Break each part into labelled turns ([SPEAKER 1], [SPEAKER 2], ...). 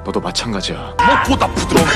[SPEAKER 1] 너도 마찬가지야. 먹고 부드러운.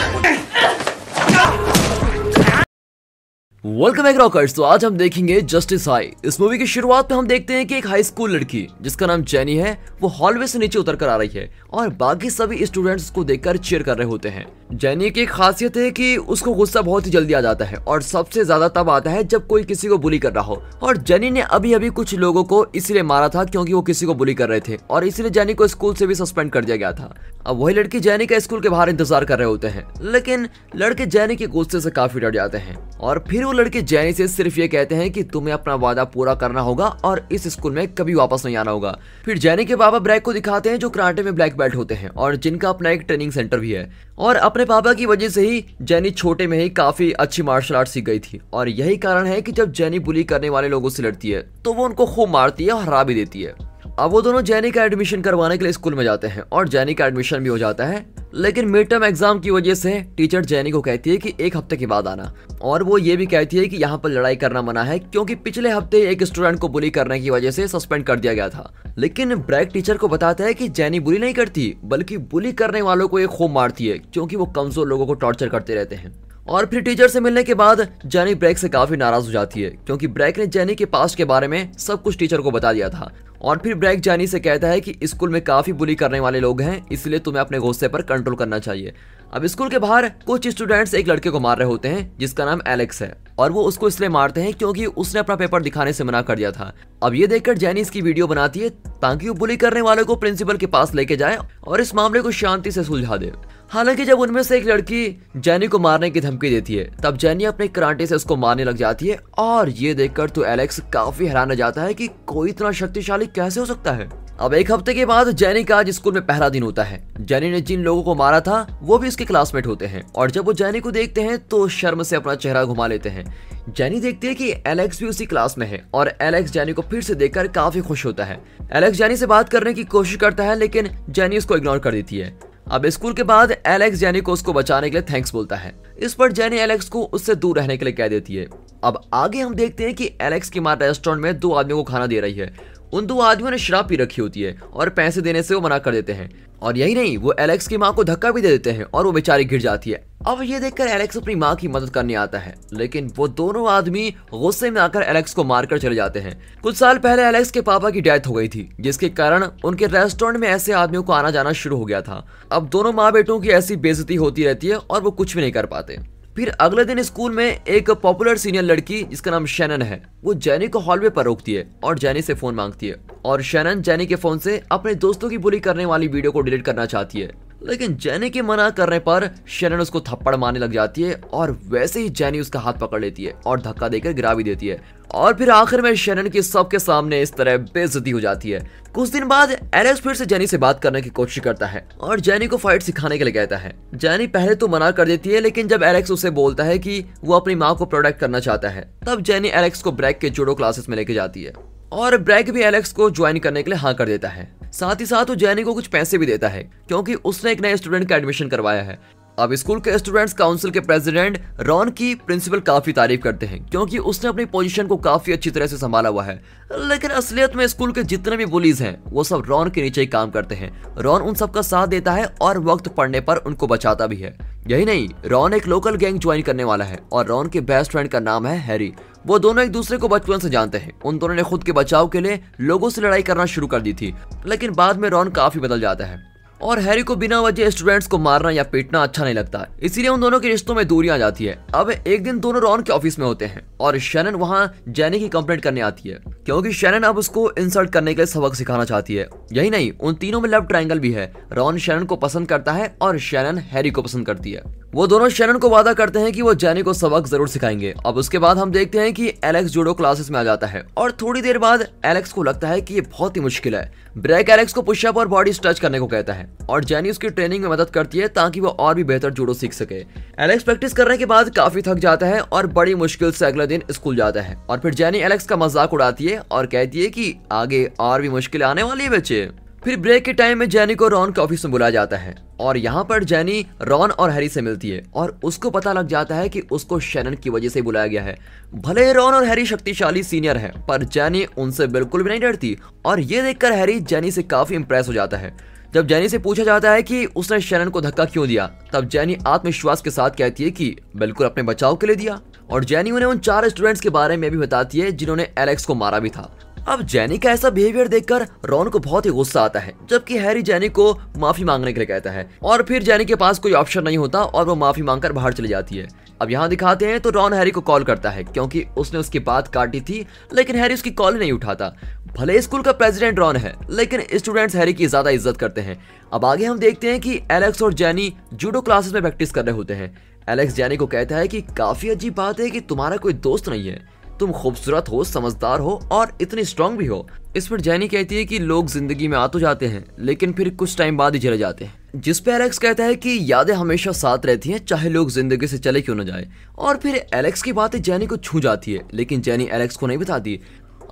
[SPEAKER 2] Welcome back rockers. तो आज हम देखेंगे जस्टिस हाई। इस मूवी की शुरुआत में हम देखते हैं कि एक हाई स्कूल लड़की जिसका नाम जेनी है वो हॉलवे से नीचे उतर कर आ रही है और बाकी सभी स्टूडेंट्स उसको देखकर चीयर कर रहे होते हैं। जेनी की एक खासियत है कि उसको गुस्सा बहुत ही जल्दी आ जाता है और सबसे ज्यादा तब आता है जब कोई किसी को बुली कर रहा हो। और जेनी ने अभी अभी कुछ लोगों को इसलिए मारा था क्योंकि वो किसी को बुली कर रहे थे और इसलिए जेनी को स्कूल से भी सस्पेंड कर दिया गया था। अब वही लड़की जेनी का स्कूल के बाहर इंतजार कर रहे होते हैं, लेकिन लड़के जेनी के गुस्से से काफी डर जाते हैं और फिर वो लड़के जेनी से सिर्फ ये कहते हैं कि तुम्हें अपना वादा पूरा करना होगा और इस स्कूल में कभी वापस नहीं आना होगा। फिर जेनी के पापा ब्रैक को दिखाते हैं जो कराटे में ब्लैक बेल्ट होते हैं और जिनका अपना एक ट्रेनिंग सेंटर भी है। और अपने पापा की वजह से ही जेनी छोटे में ही काफी अच्छी मार्शल आर्ट सीख गई थी और यही कारण है कि जब जेनी बुली करने वाले लोगों से लड़ती है तो वो उनको खूब मारती है और हरा भी देती है। अब वो दोनों जेनी का एडमिशन करवाने के लिए स्कूल में जाते हैं और जेनी का एडमिशन भी हो जाता है, लेकिन मिड टर्म एग्जाम की वजह से टीचर जेनी को कहती है कि एक हफ्ते के बाद आना। और वो ये भी कहती है कि यहाँ पर लड़ाई करना मना है क्योंकि पिछले हफ्ते एक स्टूडेंट को बुली करने की वजह से सस्पेंड कर दिया गया था। लेकिन ब्रैक टीचर को बताता है कि जेनी बुली नहीं करती बल्कि बुली करने वालों को ये खूब मारती है क्योंकि वो कमजोर लोगों को टॉर्चर करते रहते हैं। और फिर टीचर से मिलने के बाद जेनी ब्रैक से काफी नाराज हो जाती है क्योंकि ब्रैक ने जेनी के पास्ट के बारे में सब कुछ टीचर को बता दिया था। और फिर ब्रैक जेनी से कहता है कि स्कूल में काफी बुली करने वाले लोग हैं, इसलिए तुम्हें अपने गुस्से पर कंट्रोल करना चाहिए। अब स्कूल के बाहर कुछ स्टूडेंट्स एक लड़के को मार रहे होते हैं जिसका नाम एलेक्स है और वो उसको इसलिए मारते हैं क्योंकि उसने अपना पेपर दिखाने से मना कर दिया था। अब ये देखकर जेनी इसकी वीडियो बनाती है ताकि वो बुली करने वालों को प्रिंसिपल के पास लेके जाए और इस मामले को शांति से सुलझा दे। हालांकि जब उनमें से एक लड़की जेनी को मारने की धमकी देती है तब जेनी अपने कराटे से उसको मारने लग जाती है और ये देखकर तो एलेक्स काफी हैरान हो जाता है कि कोई इतना शक्तिशाली कैसे हो सकता है। अब एक हफ्ते के बाद जेनी का आज स्कूल में पहला दिन होता है। जेनी ने जिन लोगों को मारा था वो भी उसके क्लासमेट होते हैं और जब वो जेनी को देखते हैं तो शर्म से अपना चेहरा घुमा लेते हैं। जेनी देखती है कि एलेक्स भी उसी क्लास में है और एलेक्स जेनी को फिर से देखकर काफी खुश होता है। एलेक्स जेनी से बात करने की कोशिश करता है लेकिन जेनी उसको इग्नोर कर देती है। अब स्कूल के बाद एलेक्स जेनी को उसको बचाने के लिए थैंक्स बोलता है। इस पर जेनी एलेक्स को उससे दूर रहने के लिए कह देती है। अब आगे हम देखते हैं कि एलेक्स की मां रेस्टोरेंट में दो आदमियों को खाना दे रही है। उन दो आदमियों ने शराब पी रखी होती है और पैसे देने से वो मना कर देते हैं और यही नहीं वो एलेक्स की मां को धक्का भी दे देते हैं और वो बेचारी गिर जाती है। अब ये देखकर एलेक्स अपनी मां की मदद करने आता है, लेकिन वो दोनों आदमी गुस्से में आकर एलेक्स को मारकर चले जाते हैं। कुछ साल पहले एलेक्स के पापा की डेथ हो गई थी जिसके कारण उनके रेस्टोरेंट में ऐसे आदमियों को आना जाना शुरू हो गया था। अब दोनों माँ बेटों की ऐसी बेइज्जती होती रहती है और वो कुछ भी नहीं कर पाते। फिर अगले दिन स्कूल में एक पॉपुलर सीनियर लड़की जिसका नाम शैनन है वो जेनी को हॉलवे पर रोकती है और जेनी से फोन मांगती है और शैनन जेनी के फोन से अपने दोस्तों की बुली करने वाली वीडियो को डिलीट करना चाहती है, लेकिन जेनी के मना करने पर शैनन उसको थप्पड़ मारने लग जाती है और वैसे ही जेनी उसका हाथ पकड़ लेती है और धक्का देकर गिरा भी देती है। और फिर आखिर में शैनन की सबके सामने इस तरह बेइज्जती हो जाती है। कुछ दिन बाद एलेक्स फिर से जेनी से बात करने की कोशिश करता है और जेनी को फाइट सिखाने के लिए कहता है। जेनी पहले तो मना कर देती है, लेकिन जब एलेक्स उसे बोलता है कि वो अपनी माँ को प्रोटेक्ट करना चाहता है तब जेनी एलेक्स को ब्रैक के जूडो क्लासेस में लेके जाती है और ब्रैक भी एलेक्स को ज्वाइन करने के लिए हाँ कर देता है। साथ ही साथ वो जेनी को कुछ पैसे भी देता है क्योंकि उसने एक नए स्टूडेंट का एडमिशन करवाया है। अब स्कूल के स्टूडेंट्स काउंसिल के प्रेसिडेंट रॉन की प्रिंसिपल काफी तारीफ करते हैं क्योंकि उसने अपनी पोजीशन को काफी अच्छी तरह से संभाला हुआ है, लेकिन असलियत में स्कूल के जितने भी बुलीज हैं वो सब रॉन के नीचे ही काम करते हैं। रॉन उन सबका साथ देता है और वक्त पड़ने पर उनको बचाता भी है। यही नहीं, रॉन एक लोकल गैंग ज्वाइन करने वाला है और रॉन के बेस्ट फ्रेंड का नाम है हैरी। वो दोनों एक दूसरे को बचपन से जानते हैं। उन दोनों ने खुद के बचाव के लिए लोगों से लड़ाई करना शुरू कर दी थी, लेकिन बाद में रॉन काफी बदल जाता है और हैरी को बिना वजह स्टूडेंट्स को मारना या पीटना अच्छा नहीं लगता, इसीलिए उन दोनों के रिश्तों में दूरियां आ जाती है। अब एक दिन दोनों रॉन के ऑफिस में होते हैं और शैनन वहां जेनी की कंप्लेंट करने आती है क्योंकि शैनन अब उसको इंसल्ट करने के लिए सबक सिखाना चाहती है। यही नहीं, उन तीनों में लव ट्रायंगल भी है। रॉन शैनन को पसंद करता है और शैनन हैरी को पसंद करती है। वो दोनों शैनन को वादा करते हैं कि वो जेनी को सबक जरूर सिखाएंगे। अब उसके बाद हम देखते हैं कि एलेक्स जूडो क्लासेस में आ जाता है और थोड़ी देर बाद एलेक्स को लगता है कि ये बहुत ही मुश्किल है। ब्रैक एलेक्स को पुशअप और बॉडी स्ट्रेच करने को कहता है और जेनी उसकी ट्रेनिंग में मदद करती है ताकि वो और भी बेहतर जूडो सीख सके। एलेक्स प्रैक्टिस करने के बाद काफी थक जाता है और बड़ी मुश्किल से अगले दिन स्कूल जाता है और फिर जेनी एलेक्स का मजाक उड़ाती है और कहती है कि आगे और भी मुश्किल आने वाली है बच्चे। फिर ब्रेक के टाइम में जेनी को रॉन के ऑफिस में बुलाया जाता है और यहाँ पर जेनी रॉन और हैरी से मिलती है और उसको पता लग जाता है कि उसको शैनन की वजह से बुलाया गया है। भले रॉन और हैरी शक्तिशाली सीनियर हैं, पर जेनी उनसे बिल्कुल भी नहीं डरती और ये देखकर हैरी जेनी से काफी इंप्रेस हो जाता है। जब जेनी से पूछा जाता है कि उसने शैनन को धक्का क्यों दिया, तब जेनी आत्मविश्वास के साथ कहती है कि बिल्कुल अपने बचाव के लिए दिया। और जेनी उन्हें उन 4 स्टूडेंट्स के बारे में भी बताती है जिन्होंने एलेक्स को मारा भी था। अब जेनी का ऐसा बिहेवियर देखकर रॉन को बहुत ही गुस्सा आता है, जबकि हैरी जेनी को माफी मांगने के लिए कहता है और फिर जेनी के पास कोई ऑप्शन नहीं होता और वो माफी मांगकर बाहर चली जाती है। अब यहाँ दिखाते हैं तो रॉन हैरी को कॉल करता है क्योंकि उसने उसकी बात काटी थी, लेकिन हैरी उसकी कॉल नहीं उठाता। भले स्कूल का प्रेसिडेंट रॉन है, लेकिन स्टूडेंट्स हैरी की ज्यादा इज्जत करते हैं। अब आगे हम देखते हैं कि एलेक्स और जेनी जूडो क्लासेस में प्रैक्टिस कर रहे होते हैं। एलेक्स जेनी को कहता है कि काफी अजीब बात है कि तुम्हारा कोई दोस्त नहीं है, तुम खूबसूरत हो, समझदार हो और इतनी स्ट्रांग भी हो। इस पर जेनी कहती है कि लोग जिंदगी में आ तो जाते हैं, लेकिन फिर कुछ टाइम बाद ही चले जाते हैं। जिस पे एलेक्स कहता है कि यादें हमेशा साथ रहती हैं, चाहे लोग जिंदगी से चले क्यों न जाए। और फिर एलेक्स की बातें जेनी को छू जाती है, लेकिन जेनी एलेक्स को नहीं बताती।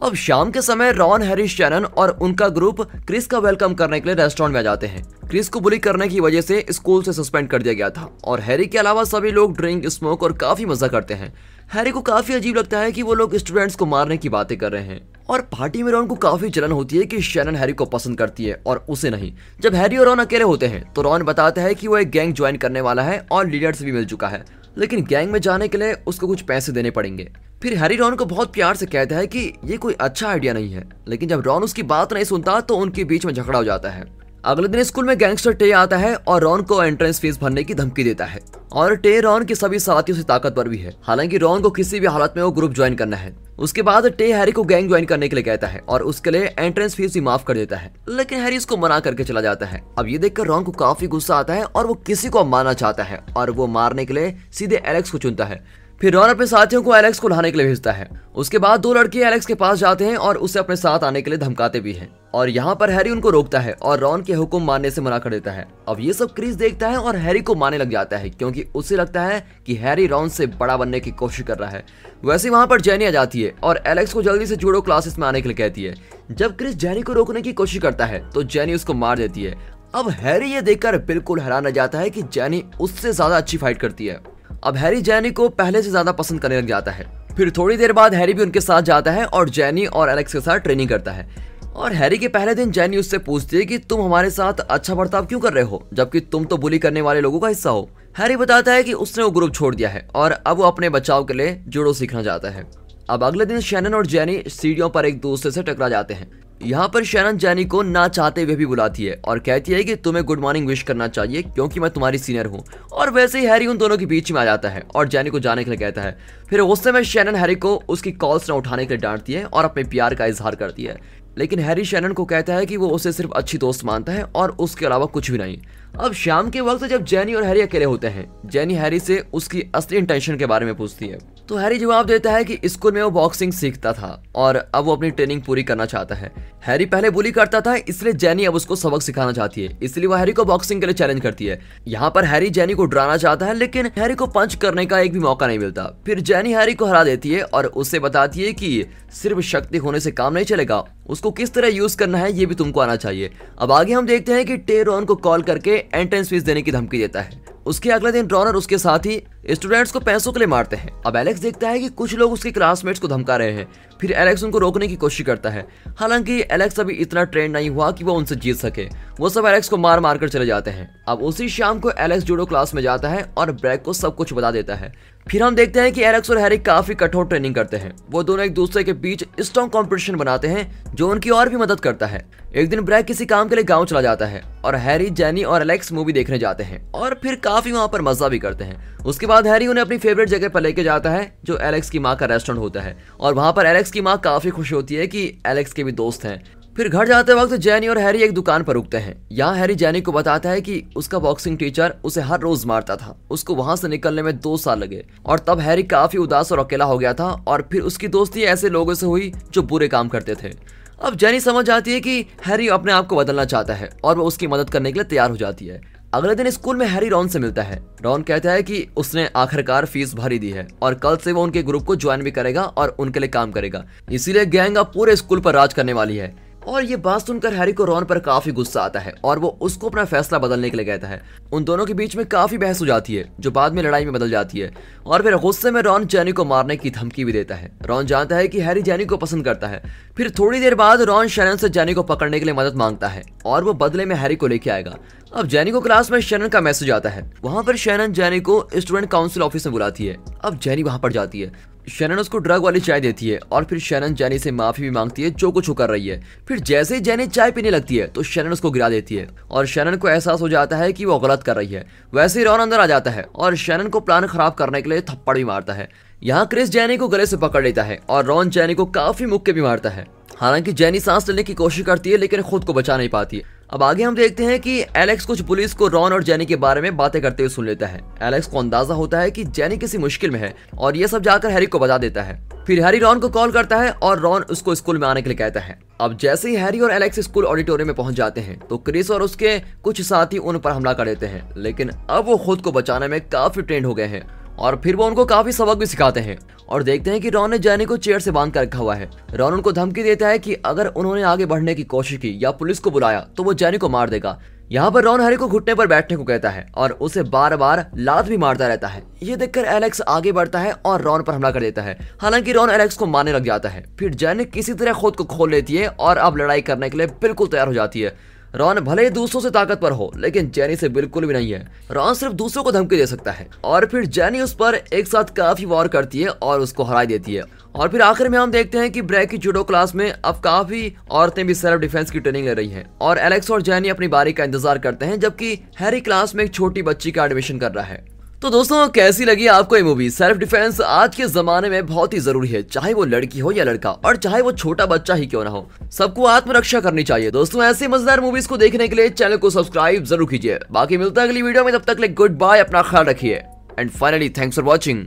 [SPEAKER 2] अब शाम के समय रॉन, हैरी, शैनन और उनका ग्रुप क्रिस का वेलकम करने के लिए रेस्टोरेंट में जाते हैं। क्रिस को बुली करने की वजह से स्कूल से सस्पेंड कर दिया गया था और हैरी के अलावा सभी लोग ड्रिंक, स्मोक और काफी मजा करते हैं। हैरी को काफी अजीब लगता है कि वो लोग स्टूडेंट्स को मारने की बातें कर रहे हैं और पार्टी में रॉन को काफी जलन होती है कि शैनन हैरी को पसंद करती है और उसे नहीं। जब हैरी और रॉन अकेले होते हैं तो रॉन बताता है कि वो एक गैंग ज्वाइन करने वाला है और लीडर से भी मिल चुका है, लेकिन गैंग में जाने के लिए उसको कुछ पैसे देने पड़ेंगे। फिर हैरी रॉन को बहुत प्यार से कहता है कि ये कोई अच्छा आइडिया नहीं है, लेकिन जब रॉन उसकी बात नहीं सुनता तो उनके बीच में झगड़ा हो जाता है। अगले दिन स्कूल में गैंगस्टर टे आता है और रॉन को एंट्रेंस फीस भरने की धमकी देता है और टे रॉन के सभी साथियों से ताकतवर भी है। हालांकि रॉन को किसी भी हालत में वो ग्रुप ज्वाइन करना है। उसके बाद टे हैरी को गैंग ज्वाइन करने के लिए कहता है और उसके लिए एंट्रेंस फीस भी माफ कर देता है, लेकिन हैरी उसको मना करके चला जाता है। अब ये देखकर रॉन को काफी गुस्सा आता है और वो किसी को मारना चाहता है और वो मारने के लिए सीधे एलेक्स को चुनता है। फिर रॉन अपने साथियों को एलेक्स को लाने के लिए भेजता है। उसके बाद 2 लड़के एलेक्स के पास जाते हैं और उसे अपने साथ आने के लिए धमकाते भी हैं और यहाँ पर हैरी उनको रोकता है और रॉन के हुक्म मानने से मना कर देता है। अब ये सब क्रिस देखता है और हैरी को मारने लग जाता है क्योंकि उसे लगता है कि हैरी रॉन से बड़ा बनने की कोशिश कर रहा है। वैसे वहाँ पर जेनी आ जाती है और एलेक्स को जल्दी से जूडो क्लासेस में आने के लिए कहती है। जब क्रिस जेनी को रोकने की कोशिश करता है तो जेनी उसको मार देती है। अब हैरी ये देखकर बिल्कुल हैरान रह जाता है कि जेनी उससे ज्यादा अच्छी फाइट करती है। अब हैरी जेनी को पहले से ज्यादा पसंद करने लग जाता है। फिर थोड़ी देर बाद हैरी भी उनके साथ जाता है और जेनी और एलेक्स के साथ ट्रेनिंग करता है। और हैरी के पहले दिन जेनी उससे पूछती है कि तुम हमारे साथ अच्छा बर्ताव क्यों कर रहे हो, जबकि तुम तो बुली करने वाले लोगों का हिस्सा हो। हैरी बताता है कि उसने वो ग्रुप छोड़ दिया है और अब वो अपने बचाव के लिए जूडो सीखना चाहता है। अब अगले दिन शैनन और जेनी सीढ़ियों पर एक दूसरे से टकरा जाते हैं। यहाँ पर शैनन जेनी को ना चाहते हुए भी बुलाती है और कहती है कि तुम्हें गुड मॉर्निंग विश करना चाहिए क्योंकि मैं तुम्हारी सीनियर हूँ। और वैसे ही हैरी उन दोनों के बीच में आ जाता है और जेनी को जाने के लिए कहता है। फिर गुस्से में शैनन हैरी को उसकी कॉल्स न उठाने के लिए डांटती है और अपने प्यार का इजहार करती है, लेकिन हैरी शैनन को कहता है कि वो उसे सिर्फ अच्छी दोस्त मानता है और उसके अलावा कुछ भी नहीं। अब शाम के वक्त जब जेनी और हैरी अकेले होते हैं, जेनी हैरी से उसकी असली इंटेंशन के बारे में पूछती है तो हैरी जवाब देता है कि स्कूल में वो बॉक्सिंग सीखता था और अब वो अपनी ट्रेनिंग पूरी करना चाहता है। हैरी पहले बुली करता था, इसलिए जेनी अब उसको सबक सिखाना चाहती है, इसलिए वो हैरी को बॉक्सिंग के लिए चैलेंज करती है। यहाँ पर हैरी जेनी को डराना चाहता है, लेकिन हैरी को पंच करने का एक भी मौका नहीं मिलता। फिर जेनी हैरी को हरा देती है और उसे बताती है कि सिर्फ शक्ति होने से काम नहीं चलेगा, उसको किस तरह यूज करना है ये भी तुमको आना चाहिए। अब आगे हम देखते हैं कि टे रॉन को कॉल करके एंट्रेंस फीस देने की धमकी देता है। उसके अगले दिन रॉन और उसके साथी स्टूडेंट्स को पैसों के लिए मारते हैं। अब एलेक्स देखता है कि कुछ लोग उसके क्लासमेट्स को धमका रहे हैं। फिर एलेक्स उनको रोकने की कोशिश करता है। हालांकि एलेक्स अभी इतना ट्रेंड नहीं हुआ कि वो उनसे जीत सके। वो सब एलेक्स को मार मार कर चले जाते हैं। अब उसी शाम को एलेक्स जूडो क्लास में जाता है और ब्रैक को सब कुछ बता देता है। फिर हम देखते हैं कि एलेक्स और हैरी काफी कठोर ट्रेनिंग करते हैं। वो दोनों एक दूसरे के बीच स्ट्रॉन्ग कंपटीशन बनाते हैं जो उनकी और भी मदद करता है। एक दिन ब्रैक किसी काम के लिए गांव चला जाता है और हैरी, जेनी और एलेक्स मूवी देखने जाते हैं और फिर काफी वहां पर मजा भी करते हैं। उसके बाद हैरी उन्हें अपनी फेवरेट जगह पर लेके जाता है जो एलेक्स की माँ का रेस्टोरेंट होता है और वहां पर एलेक्स की माँ काफी खुश होती है कि एलेक्स के भी दोस्त हैं। फिर घर जाते वक्त जेनी और हैरी एक दुकान पर रुकते हैं। यहाँ हैरी जेनी को बताता है कि उसका बॉक्सिंग टीचर उसे हर रोज मारता था, उसको वहां से निकलने में 2 साल लगे और तब हैरी काफी उदास और अकेला हो गया था और फिर उसकी दोस्ती ऐसे लोगों से हुई जो बुरे काम करते थे। अब जेनी समझ जाती है कि हैरी अपने आप को बदलना चाहता है और वो उसकी मदद करने के लिए तैयार हो जाती है। अगले दिन स्कूल में हैरी रॉन से मिलता है। रॉन कहता है कि उसने आखिरकार फीस भर ही दी है और कल से वो उनके ग्रुप को ज्वाइन भी करेगा और उनके लिए काम करेगा, इसीलिए गैंग अब पूरे स्कूल पर राज करने वाली है। और ये बात सुनकर हैरी को रॉन पर काफी गुस्सा आता है और वो उसको अपना फैसला बदलने के लिए कहता है। उन दोनों के बीच में काफी बहस हो जाती है जो बाद में लड़ाई में बदल जाती है और फिर गुस्से में रॉन जेनी को मारने की धमकी भी देता है। रॉन जानता है कि हैरी जेनी को पसंद करता है। फिर थोड़ी देर बाद रॉन शैनन से जेनी को पकड़ने के लिए मदद मांगता है और वो बदले में हैरी को लेके आएगा। अब जेनी को क्लास में शैनन का मैसेज आता है। वहां पर शैनन जेनी को स्टूडेंट काउंसिल ऑफिस में बुलाती है। अब जेनी वहां पर जाती है। शैनन उसको ड्रग वाली चाय देती है और फिर शैनन जेनी से माफी भी मांगती है जो कुछ वो कर रही है। फिर जैसे ही जेनी चाय पीने लगती है तो शैनन उसको गिरा देती है और शैनन को एहसास हो जाता है कि वो गलत कर रही है। वैसे ही रॉन अंदर आ जाता है और शैनन को प्लान खराब करने के लिए थप्पड़ भी मारता है। यहाँ क्रिस जेनी को गले से पकड़ लेता है और रॉन जेनी को काफी मुक्के भी मारता है। हालांकि जेनी सांस लेने की कोशिश करती है लेकिन खुद को बचा नहीं पाती। अब आगे हम देखते हैं कि एलेक्स कुछ पुलिस को रॉन और जेनी के बारे में बातें करते हुए सुन लेता है। एलेक्स को अंदाजा होता है कि जेनी किसी मुश्किल में है और ये सब जाकर हैरी को बता देता है। फिर हैरी रॉन को कॉल करता है और रॉन उसको स्कूल में आने के लिए कहता है। अब जैसे ही हैरी और एलेक्स स्कूल ऑडिटोरियम में पहुंच जाते हैं तो क्रिस और उसके कुछ साथी उन पर हमला कर देते हैं, लेकिन अब वो खुद को बचाने में काफी ट्रेंड हो गए हैं और फिर वो उनको काफी सबक भी सिखाते हैं। और देखते हैं कि रॉन ने जेनी को चेयर से बांध कर रखा हुआ है। रॉन उनको धमकी देता है कि अगर उन्होंने आगे बढ़ने की कोशिश की या पुलिस को बुलाया तो वो जेनी को मार देगा। यहाँ पर रॉन हैरी को घुटने पर बैठने को कहता है और उसे बार बार लात भी मारता रहता है। ये देखकर एलेक्स आगे बढ़ता है और रॉन पर हमला कर देता है। हालांकि रॉन एलेक्स को मारने लग जाता है। फिर जेनी किसी तरह खुद को खोल लेती है और अब लड़ाई करने के लिए बिल्कुल तैयार हो जाती है। रॉन भले ही दूसरों से ताकतवर हो लेकिन जेनी से बिल्कुल भी नहीं है। रॉन सिर्फ दूसरों को धमकी दे सकता है और फिर जेनी उस पर एक साथ काफी वार करती है और उसको हरा देती है। और फिर आखिर में हम देखते हैं कि ब्रैक की जूडो क्लास में अब काफी औरतें भी सेल्फ डिफेंस की ट्रेनिंग ले रही हैं और एलेक्स और जेनी अपनी बारी का इंतजार करते हैं जबकि हैरी क्लास में एक छोटी बच्ची का एडमिशन कर रहा है। तो दोस्तों कैसी लगी आपको ये मूवी? सेल्फ डिफेंस आज के जमाने में बहुत ही जरूरी है, चाहे वो लड़की हो या लड़का और चाहे वो छोटा बच्चा ही क्यों ना हो, सबको आत्मरक्षा करनी चाहिए। दोस्तों ऐसे मजेदार मूवीज को देखने के लिए चैनल को सब्सक्राइब जरूर कीजिए। बाकी मिलता है अगली वीडियो में, तब तक गुड बाय, अपना ख्याल रखिए and finally thanks for watching.